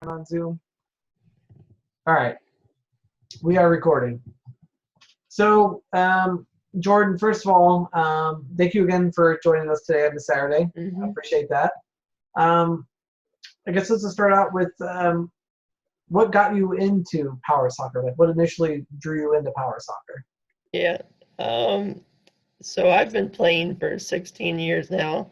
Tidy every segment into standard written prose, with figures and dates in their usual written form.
on Zoom. All right, we are recording. So, Jordan, first of all, thank you again for joining us today on this Saturday. I appreciate that. I guess let's just start out with what got you into power soccer? Like, what initially drew you into power soccer? Yeah. So I've been playing for 16 years now,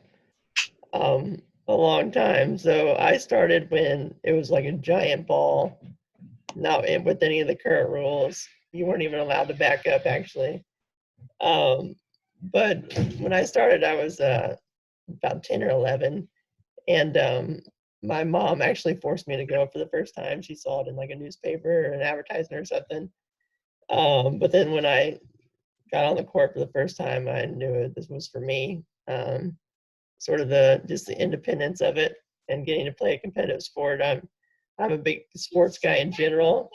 a long time. So I started when it was like a giant ball. Not with any of the current rules. You weren't even allowed to back up, actually. But when I started, I was about 10 or 11. And my mom actually forced me to go for the first time. She saw it in like a newspaper or an advertisement or something. But then when I got on the court for the first time, I knew this was for me. Sort of just the independence of it and getting to play a competitive sport. I'm a big sports guy in general.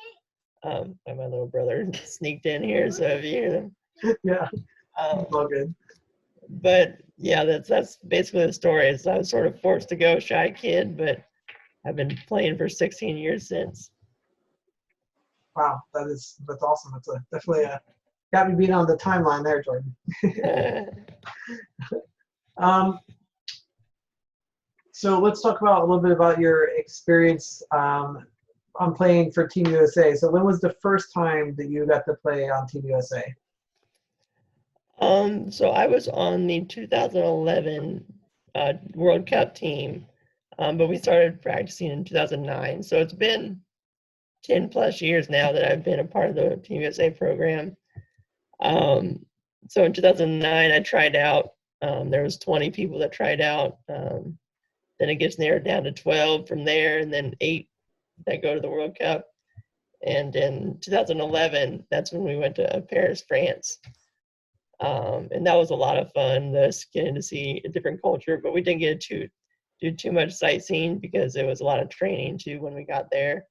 My little brother sneaked in here, so if you hear them. Yeah, all good. But yeah, that's basically the story. Is I was sort of forced to go, shy kid, but I've been playing for 16 years since. Wow, that's awesome. That's definitely got me beat on the timeline there, Jordan. So let's talk about a little bit about your experience on playing for Team USA. So when was the first time that you got to play on Team USA? So I was on the 2011 World Cup team, but we started practicing in 2009. So it's been 10 plus years now that I've been a part of the Team USA program. So in 2009, I tried out. There was 20 people that tried out. Then it gets narrowed down to 12 from there, and then 8 that go to the World Cup. And in 2011, that's when we went to Paris, France. And that was a lot of fun, just getting to see a different culture. But we didn't get to do too much sightseeing because it was a lot of training too when we got there,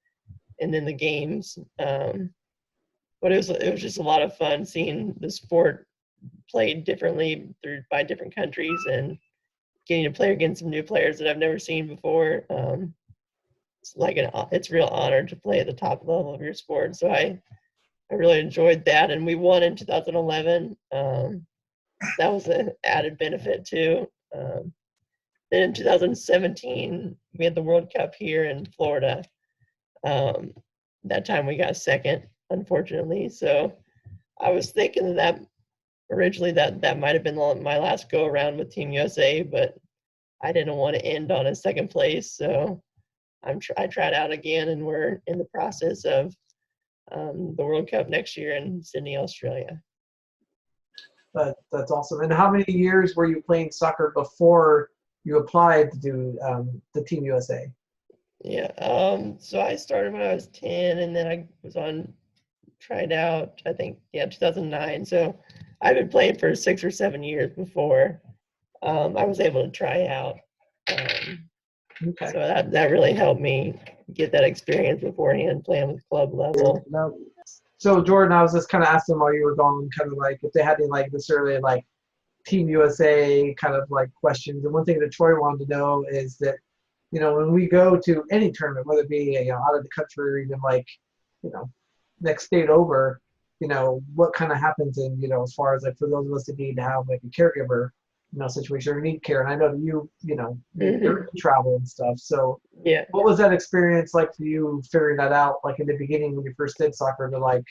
and then the games. But it was just a lot of fun seeing the sport played differently by different countries and getting to play against some new players that I've never seen before. It's a real honor to play at the top level of your sport. So I really enjoyed that, and we won in 2011. That was an added benefit too. Then in 2017, we had the World Cup here in Florida. That time we got second, unfortunately. So I was thinking that originally that might have been my last go around with Team USA, but I didn't want to end on a second place. So I tried out again, and we're in the process of the World Cup next year in Sydney, Australia. That's awesome. And how many years were you playing soccer before you applied to do the Team USA? Yeah. So I started when I was 10, and then I was tried out, I think, 2009. So I've been playing for 6 or 7 years before I was able to try out. Okay. So that really helped me get that experience beforehand, playing with club level. So Jordan, I was just kind of asking while you were going, kind of like if they had any like necessarily like Team USA kind of like questions. And one thing that Troy wanted to know is that, when we go to any tournament, whether it be out of the country or even like, next state over, what kind of happens in, as far as like for those of us that need to have like a caregiver, situation or need care. And I know that you travel and stuff. So yeah, what was that experience like for you figuring that out, like in the beginning when you first did soccer to like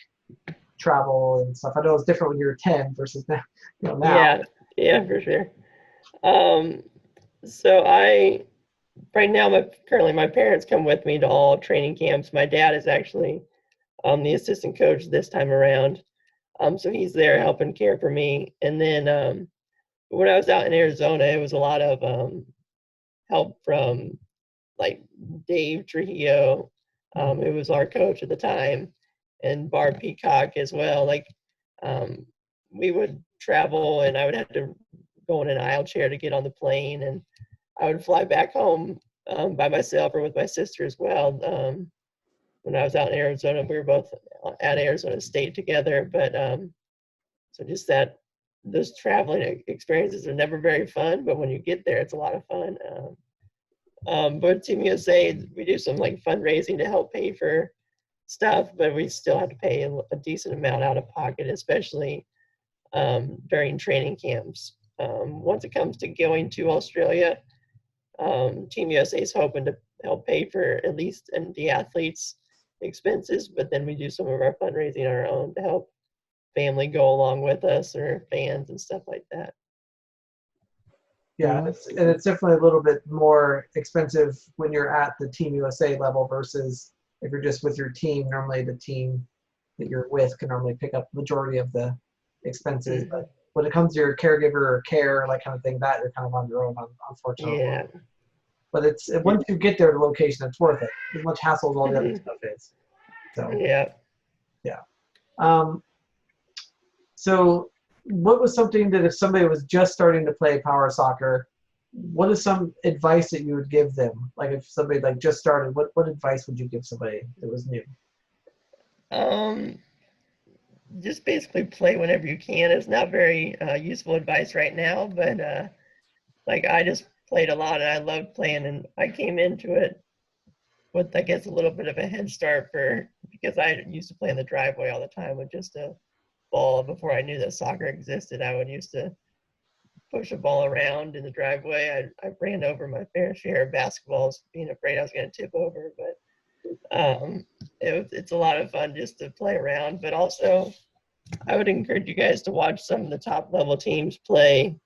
travel and stuff? I know it's different when you were 10 versus now, now. Yeah, for sure. So right now, currently my parents come with me to all training camps. My dad is actually the assistant coach this time around. So he's there helping care for me. And then when I was out in Arizona, it was a lot of help from like Dave Trujillo, who was our coach at the time, and Barb Peacock as well. Like we would travel, and I would have to go in an aisle chair to get on the plane, and I would fly back home by myself or with my sister as well. When I was out in Arizona, we were both at Arizona State together. But so just those traveling experiences are never very fun, but when you get there, it's a lot of fun. But Team USA, we do some like fundraising to help pay for stuff, but we still have to pay a decent amount out of pocket, especially during training camps. Once it comes to going to Australia, Team USA is hoping to help pay for at least the athletes' expenses, but then we do some of our fundraising on our own to help family go along with us or fans and stuff like that. Yeah, and it's definitely a little bit more expensive when you're at the Team USA level versus if you're just with your team. Normally, the team that you're with can normally pick up majority of the expenses, but when it comes to your caregiver or care, like kind of thing, that you're kind of on your own, unfortunately. Yeah. But it's once you get there, the location, it's worth it. As much hassle as all the other stuff is. So Yeah. yeah. So what was something that if somebody was just starting to play power soccer, what is some advice that you would give them? Like if somebody like just started, what advice would you give somebody that was new? Just basically play whenever you can. It's not very useful advice right now, but like I just played a lot and I loved playing, and I came into it with I guess a little bit of a head start because I used to play in the driveway all the time with just a ball. Before I knew that soccer existed, I would used to push a ball around in the driveway. I ran over my fair share of basketballs, being afraid I was going to tip over. But it's a lot of fun just to play around. But also, I would encourage you guys to watch some of the top level teams play,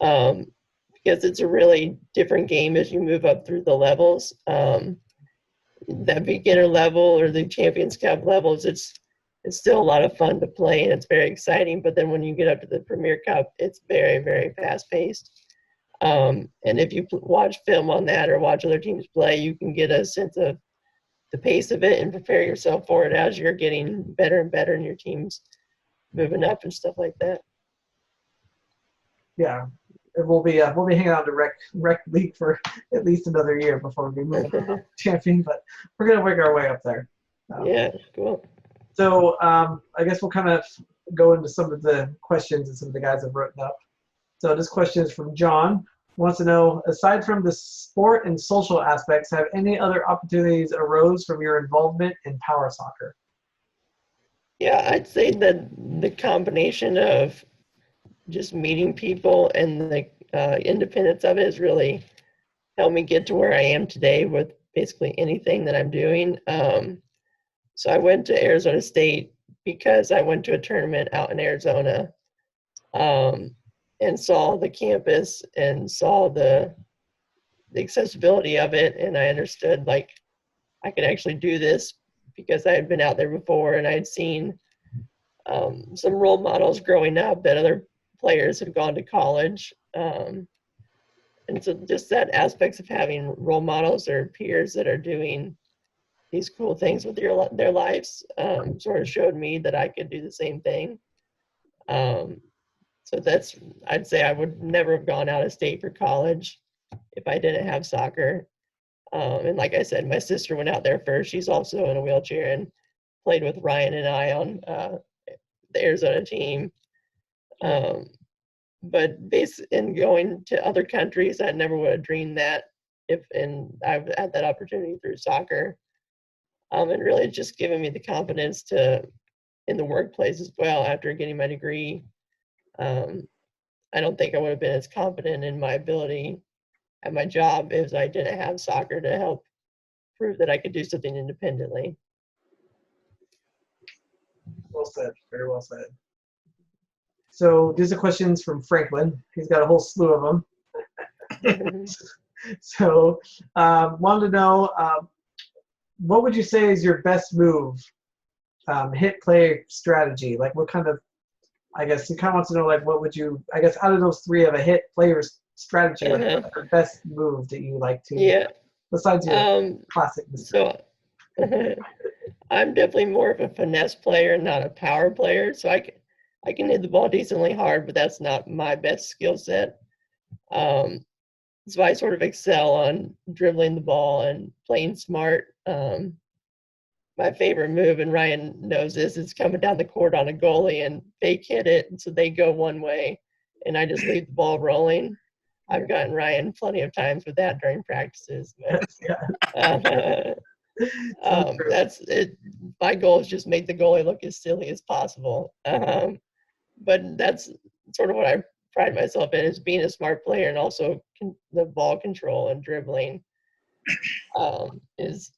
because it's a really different game as you move up through the levels. That beginner level or the Champions Cup levels, it's still a lot of fun to play and it's very exciting. But then when you get up to the Premier Cup, it's very, very fast paced. And if you watch film on that or watch other teams play, you can get a sense of the pace of it and prepare yourself for it as you're getting better and better in your teams moving up and stuff like that. Yeah, we'll be hanging out to rec league for at least another year before we move on to champion, but we're gonna work our way up there. Yeah, cool. So I guess we'll kind of go into some of the questions that some of the guys have written up. So this question is from John. Wants to know, aside from the sport and social aspects, have any other opportunities arose from your involvement in power soccer? Yeah, I'd say that the combination of just meeting people and the independence of it has really helped me get to where I am today with basically anything that I'm doing. So I went to Arizona State because I went to a tournament out in Arizona, and saw the campus and saw the accessibility of it, and I understood like I could actually do this because I had been out there before and I had seen some role models growing up that other players had gone to college. And so just that aspects of having role models or peers that are doing these cool things with their lives sort of showed me that I could do the same thing. So I'd say I would never have gone out of state for college if I didn't have soccer. And like I said, my sister went out there first. She's also in a wheelchair and played with Ryan and I on the Arizona team. But in going to other countries, I never would have dreamed that and I've had that opportunity through soccer. And really just given me the confidence in the workplace as well after getting my degree. I don't think I would have been as confident in my ability at my job if I didn't have soccer to help prove that I could do something independently. Well said. Very well said. So these are questions from Franklin. He's got a whole slew of them. So wanted to know, what would you say is your best move, hit play strategy? Like what kind of, I guess he kind of wants to know, like, what would you, I guess out of those three of a hit player strategy, like what's the best move that you like to, Yeah. besides your classic mistake? So I'm definitely more of a finesse player, not a power player. So I can hit the ball decently hard, but that's not my best skill set. So I sort of excel on dribbling the ball and playing smart. My favorite move, and Ryan knows this, is coming down the court on a goalie and fake hit it, and so they go one way, and I just leave the ball rolling. I've gotten Ryan plenty of times with that during practices, but Yeah, uh, so true. that's it. My goal is just make the goalie look as silly as possible. But that's sort of what I pride myself in, is being a smart player, and also the ball control and dribbling. Is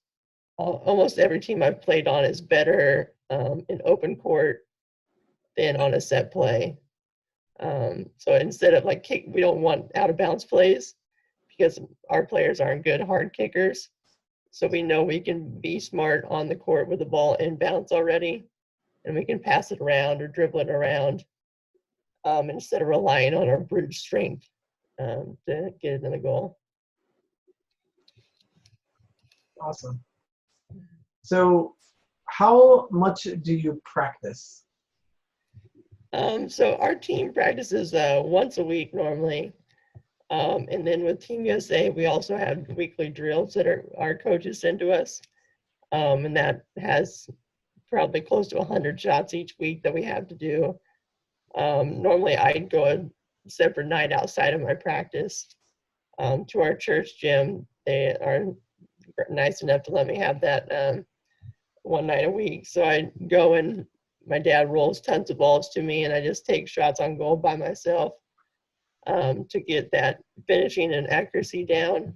almost every team I've played on is better in open court than on a set play. So instead of like we don't want out of bounds plays because our players aren't good hard kickers. So we know we can be smart on the court with the ball in bounds already, and we can pass it around or dribble it around instead of relying on our brute strength to get it in the goal. Awesome. So, how much do you practice? So our team practices once a week normally. And then with Team USA, we also have weekly drills that our coaches send to us. And that has probably close to 100 shots each week that we have to do. Normally, I'd go a separate night outside of my practice to our church gym. They are nice enough to let me have that one night a week. So I go, and my dad rolls tons of balls to me, and I just take shots on goal by myself to get that finishing and accuracy down.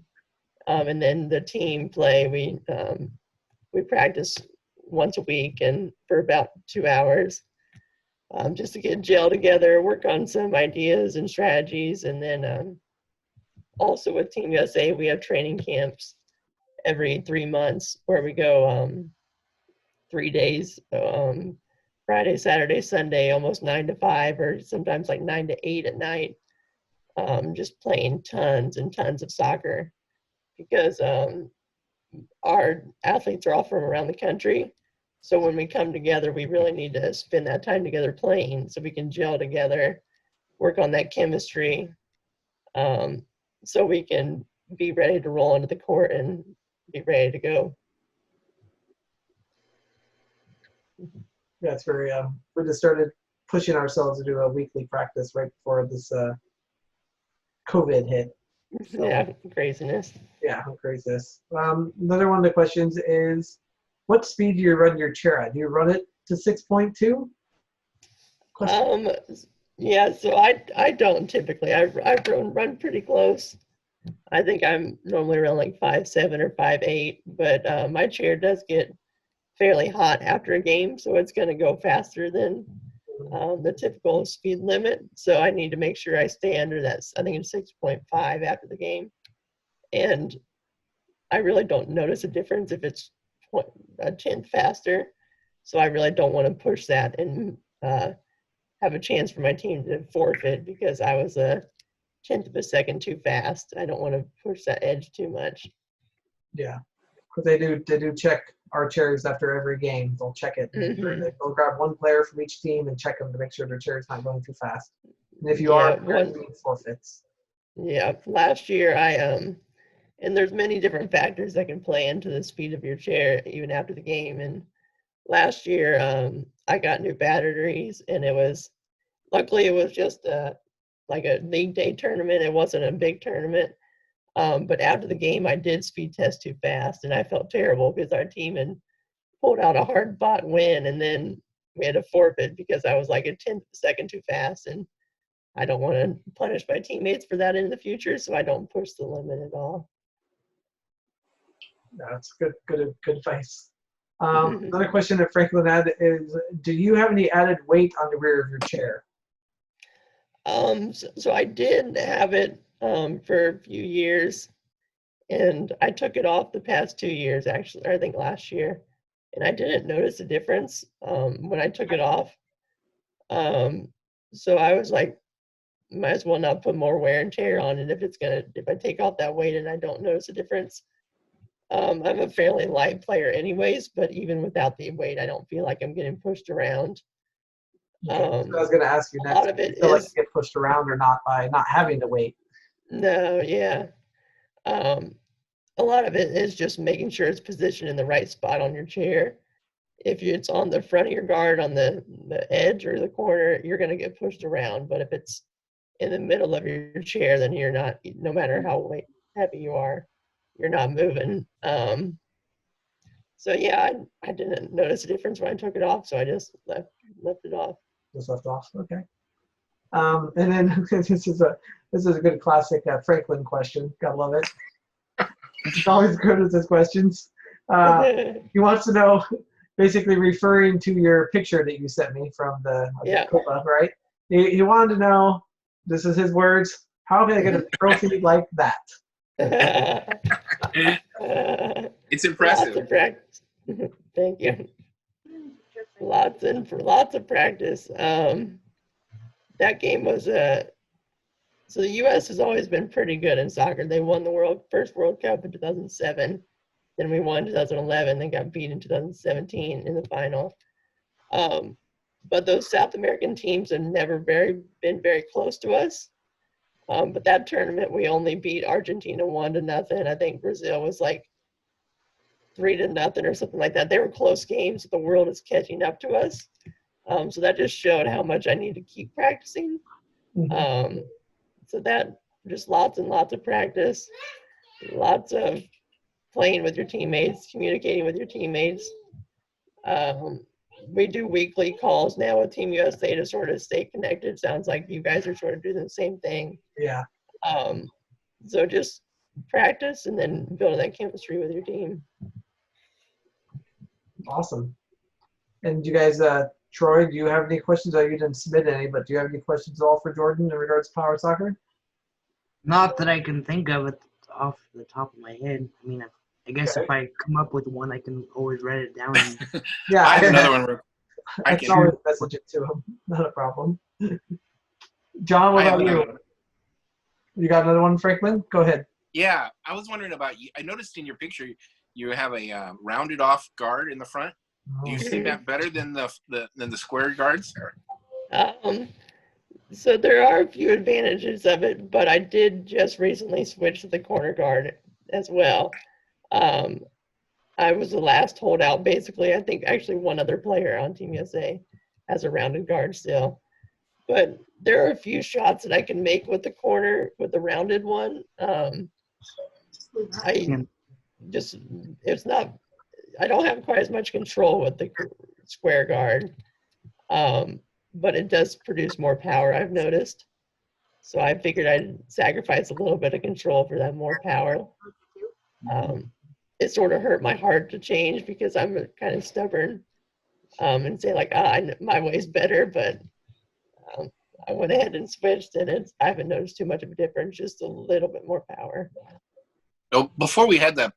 And then the team play, we practice once a week and for about 2 hours just to get gel together, work on some ideas and strategies. And then also with Team USA, we have training camps every 3 months where we go 3 days, Friday, Saturday, Sunday, almost 9 to 5, or sometimes like 9 to 8 at night, just playing tons and tons of soccer because our athletes are all from around the country. So when we come together, we really need to spend that time together playing so we can gel together, work on that chemistry, so we can be ready to roll into the court and be ready to go. Yeah, it's very. We just started pushing ourselves to do a weekly practice right before this COVID hit. So, Yeah, craziness. yeah, how crazy this. Another one of the questions is, what speed do you run your chair at? Do you run it to 6.2? Um, yeah, so I don't typically. I run pretty close. I think I'm normally around like 5'7" or 5'8", but my chair does get fairly hot after a game, so it's going to go faster than the typical speed limit. So I need to make sure I stay under that. I think it's 6.5 after the game, and I really don't notice a difference if it's a tenth faster. So I really don't want to push that and have a chance for my team to forfeit because I was a tenth of a second too fast. I don't want to push that edge too much. Yeah, because they do check our chairs after every game. They'll check it. They'll grab one player from each team and check them to make sure their chair's not going too fast. And if you are, one forfeits. Yeah, last year and there's many different factors that can play into the speed of your chair even after the game. And last year I got new batteries, and luckily it was just like a league day tournament. It wasn't a big tournament. But after the game, I did speed test too fast, and I felt terrible because our team had pulled out a hard-fought win, and then we had to forfeit because I was like a tenth of a second too fast, and I don't want to punish my teammates for that in the future, so I don't push the limit at all. That's good advice. Another question that Franklin had is, do you have any added weight on the rear of your chair? So I did have it for a few years, and I took it off the past 2 years, actually, or I think last year, and I didn't notice a difference when I took it off. So I was like, might as well not put more wear and tear on it if I take off that weight and I don't notice a difference. I'm a fairly light player anyways, but even without the weight, I don't feel like I'm getting pushed around. Okay. So I was going to ask you A next. lot of Do you it feel like is you get pushed around or not by not having the weight? no, yeah. Um, a lot of it is just making sure it's positioned in the right spot on your chair. If it's on the front of your guard, on the edge or the corner, you're going to get pushed around. But if it's in the middle of your chair, then you're not, no matter how heavy you are, you're not moving. So yeah, I didn't notice a difference when I took it off, so I just left it off. Just left off. Okay. And then this is a good classic Franklin question. Gotta love it. He's always good with his questions. He wants to know, basically referring to your picture that you sent me from the Yeah. Copa, right? He wanted to know, this is his words, how can I get a trophy like that? It's impressive. Lots of practice. Thank you. Lots of practice. That game was so the U.S. has always been pretty good in soccer. They won the first World Cup in 2007. Then we won in 2011. Then got beat in 2017 in the final. But those South American teams have never been very close to us. But that tournament, we only beat Argentina 1-0. I think Brazil was like 3-0 or something like that. They were close games. The world is catching up to us. So that just showed how much I need to keep practicing. So that just lots and lots of practice, lots of playing with your teammates, communicating with your teammates. We do weekly calls now with Team USA to sort of stay connected. Sounds like you guys are sort of doing the same thing. Yeah. So just practice and then building that chemistry with your team. Awesome. And you guys, Troy, do you have any questions? You didn't submit any, but do you have any questions at all for Jordan in regards to Power Soccer? Not that I can think of it off the top of my head. I mean, I guess if I come up with one, I can always write it down. Yeah, I have another one. I can always message it to him. Not a problem. John, what about you? You got another one, Franklin? Go ahead. Yeah, I was wondering about you. I noticed in your picture you have a rounded off guard in the front. Do you see that better than the square guards? So there are a few advantages of it, but I did just recently switch to the corner guard as well. I was the last holdout, basically. I think actually one other player on Team USA has a rounded guard still. But there are a few shots that I can make with the corner, with the rounded one. I don't have quite as much control with the square guard, but it does produce more power, I've noticed. So I figured I'd sacrifice a little bit of control for that more power. It sort of hurt my heart to change because I'm kind of stubborn and say like, my way's better, but I went ahead and switched and I haven't noticed too much of a difference, just a little bit more power. So before we had the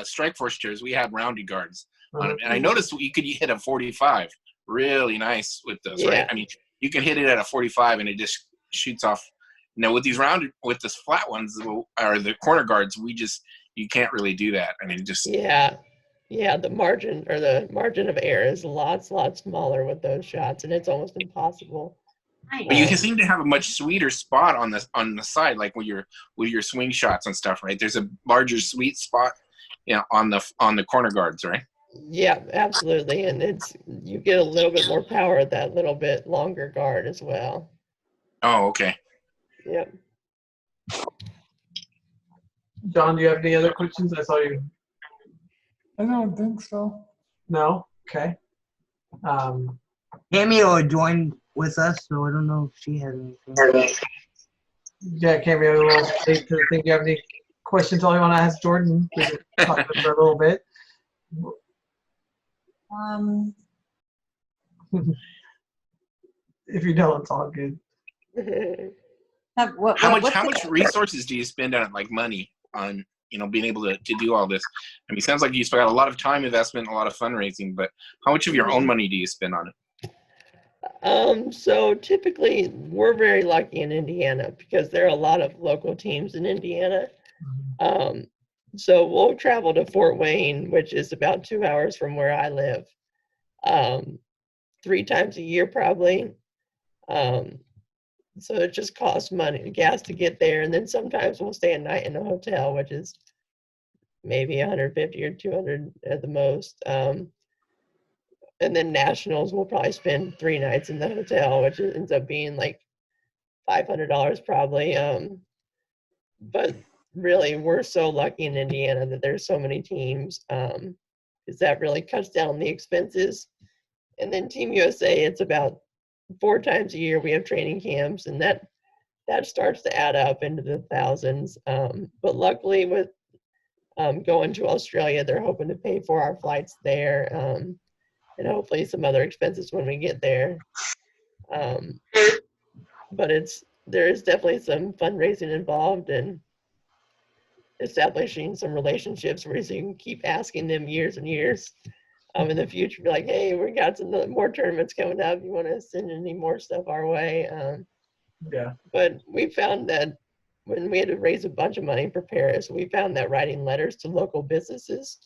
Strike Force chairs, we had rounded guards on them, and I noticed you could hit a 45 really nice with those, right? I mean, you can hit it at a 45 and it just shoots off. Now with these with the flat ones or the corner guards, you can't really do that. I mean, just the margin of error is lots smaller with those shots, and it's almost impossible. But you can seem to have a much sweeter spot on the side, like with your swing shots and stuff, right? There's a larger sweet spot, on the corner guards, right? Yeah, absolutely, and you get a little bit more power at that little bit longer guard as well. Oh, okay. Yep. John, do you have any other questions? I saw you. I don't think so. No? Okay. Cameo joined with us, so I don't know if she has anything. Yeah, Cameo, we'll wait to think you have any questions all you want to ask Jordan. We can talk to him for a little bit. If you don't, it's all good. How much resources do you spend on like money on being able to do all this? I mean, it sounds like you spent a lot of time investment, a lot of fundraising, but how much of your own money do you spend on it? So typically we're very lucky in Indiana because there are a lot of local teams in Indiana. So we'll travel to Fort Wayne, which is about 2 hours from where I live, 3 times a year probably. So it just costs money, gas to get there, and then sometimes we'll stay a night in a hotel, which is maybe 150 or 200 at the most. And then nationals, we'll probably spend 3 nights in the hotel, which ends up being like $500 probably. But really, we're so lucky in Indiana that there's so many teams, because that really cuts down on the expenses. And then Team USA, it's about 4 times a year we have training camps, and that starts to add up into the thousands. But luckily, with going to Australia, they're hoping to pay for our flights there, and hopefully some other expenses when we get there. But there is definitely some fundraising involved and establishing some relationships where you can keep asking them years and years in the future, be like, hey, we got some more tournaments coming up. You want to send any more stuff our way? Yeah. But we found that when we had to raise a bunch of money for Paris, we found that writing letters to local businesses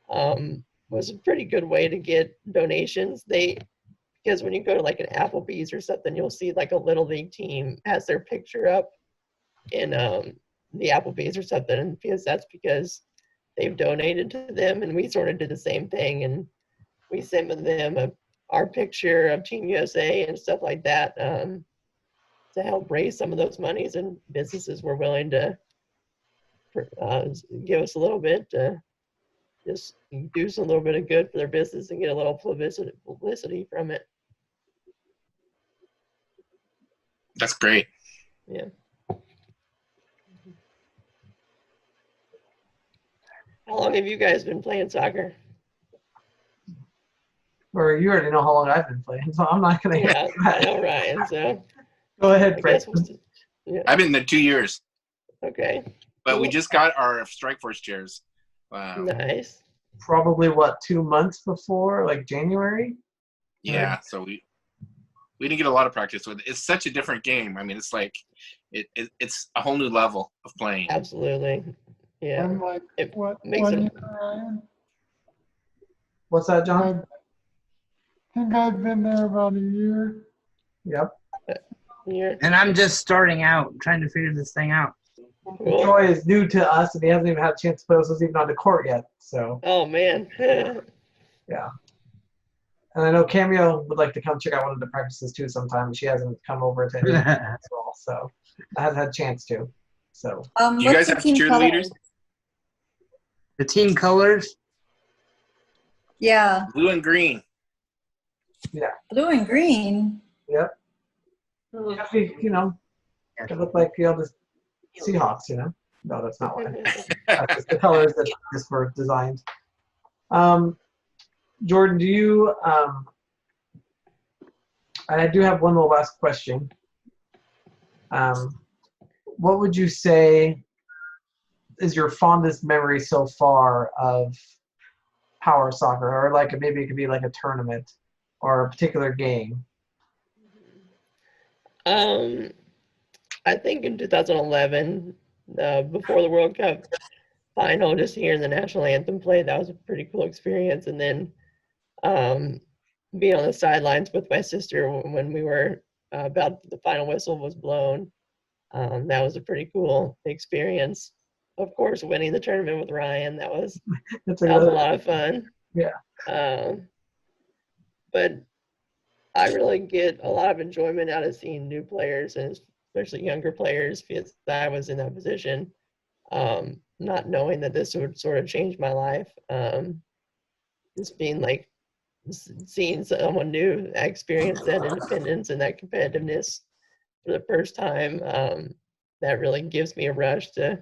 was a pretty good way to get donations. Because when you go to like an Applebee's or something, you'll see like a little league team has their picture up in the Applebee's or something, and because that's because they've donated to them, and we sort of did the same thing, and we sent them our picture of Team USA and stuff like that to help raise some of those monies, and businesses were willing to give us a little bit to just do some little bit of good for their business and get a little publicity from it. That's great. Yeah. How long have you guys been playing soccer? Or you already know how long I've been playing, so I'm not going to Yeah, I know, Ryan. So Go ahead, I Frank. guess yeah. I've been there 2 years, Okay. but we Cool. just got our Strike Force chairs. Nice. Probably, 2 months before, like January? Yeah, so we didn't get a lot of practice with it. It's such a different game. I mean, it's like it's a whole new level of playing. Absolutely. Yeah. I'm like, It what, makes 1 it- year, Ryan? What's that, John? I think I've been there about a year. Yep. You're And I'm just starting out, trying to figure this thing out. cool. Troy is new to us, and he hasn't even had a chance to play with us even on the court yet. So, Oh man. yeah. And I know Cameo would like to come check out one of the practices too sometime. She hasn't come over to any as well, so I haven't had a chance to. So, Do you guys What's the have team cheerleaders? colors? The team colors. Yeah, Blue and green. blue and green. yep. It look like the Seahawks, No, that's not why. That's just the colors that just were designed. Jordan, do you? I do have one little last question. What would you say is your fondest memory so far of power soccer, or like maybe it could be like a tournament or a particular game? I think in 2011, before the World Cup final, just hearing the national anthem played, that was a pretty cool experience. And then being on the sidelines with my sister when we were about the final whistle was blown, that was a pretty cool experience. Of course, winning the tournament with Ryan, that was a lot of fun. Yeah. But I really get a lot of enjoyment out of seeing new players, and especially younger players, because I was in that position, not knowing that this would sort of change my life. Just being like, seeing someone new experience that independence and that competitiveness for the first time, that really gives me a rush to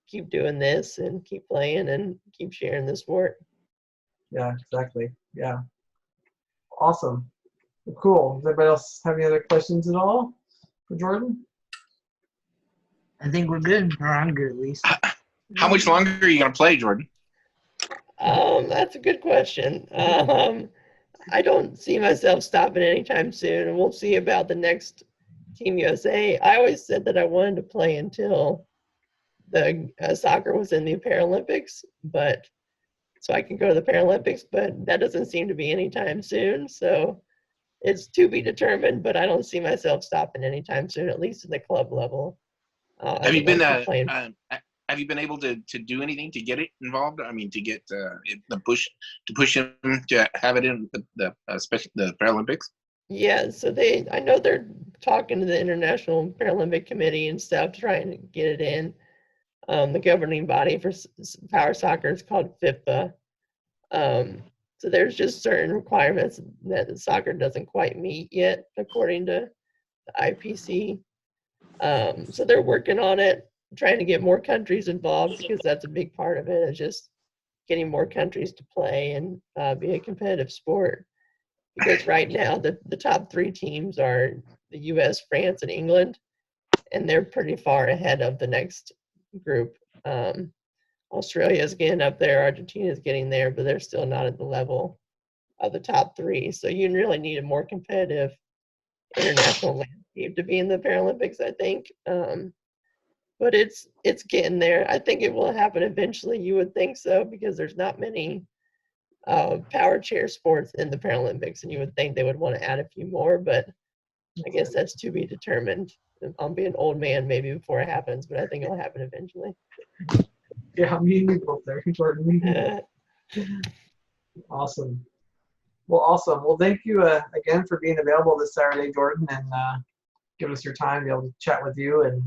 keep doing this and keep playing and keep sharing the sport. Yeah, exactly. Yeah. Awesome. Cool. Does anybody else have any other questions at all for Jordan? I think we're good, or I'm good at least. How much longer are you going to play, Jordan? That's a good question. I don't see myself stopping anytime soon, and we'll see about the next Team USA. I always said that I wanted to play until the soccer was in the Paralympics, but so I can go to the Paralympics, but that doesn't seem to be anytime soon. So it's to be determined, but I don't see myself stopping anytime soon, at least at the club level. Have you been have you been able to do anything to get it involved? I mean, to get the push him to have it in the Paralympics? Yeah, so I know they're talking to the International Paralympic Committee and stuff, trying to get it in. The governing body for power soccer is called FIFA. So there's just certain requirements that the soccer doesn't quite meet yet, according to the IPC. So they're working on it, trying to get more countries involved, because that's a big part of it, is just getting more countries to play and be a competitive sport. Because right now the top 3 teams are the US, France, and England, and they're pretty far ahead of the next group. Australia's getting up there, Argentina's getting there, but they're still not at the level of the top 3. So you really need a more competitive international landscape to be in the Paralympics, I think. But it's getting there. I think it will happen eventually. You would think so, because there's not many power chair sports in the Paralympics, and you would think they would want to add a few more, but I guess that's to be determined. I'll be an old man maybe before it happens, but I think it'll happen eventually. Yeah, me and you both there, Jordan. Me and you. Awesome. Well, awesome. Well, thank you again for being available this Saturday, Jordan, and give us your time to be able to chat with you, and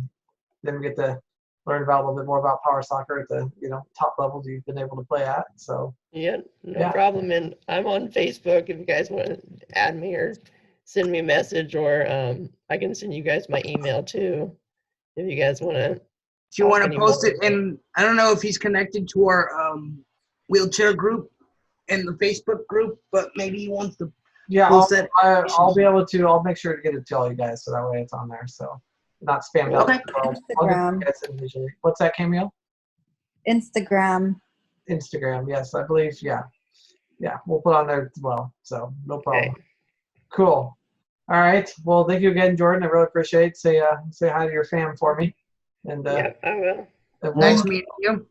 then we get to learn about a little bit more about power soccer at the top levels you've been able to play at. So yeah, no problem. And I'm on Facebook if you guys want to add me or send me a message, or I can send you guys my email too if you guys want to. If you want to post it, and I don't know if he's connected to our wheelchair group in the Facebook group, but maybe he wants to. Yeah, I'll be able to. I'll make sure to get it to all you guys, so that way it's on there. So not spammed out. Okay. Instagram. What's that, Camille? Instagram. Instagram, yes, I believe. Yeah, we'll put on there as well. So no problem. Okay. Cool. All right. Well, thank you again, Jordan. I really appreciate it. Say hi to your fam for me. And yeah, I will. Nice meeting you.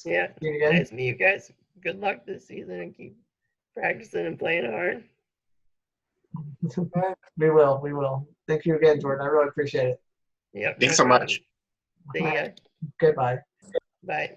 Yeah, nice to meet you guys. Good luck this season, and keep practicing and playing hard. We will. Thank you again, Jordan. I really appreciate it. Yep. Thanks so much. See ya. Goodbye. Bye.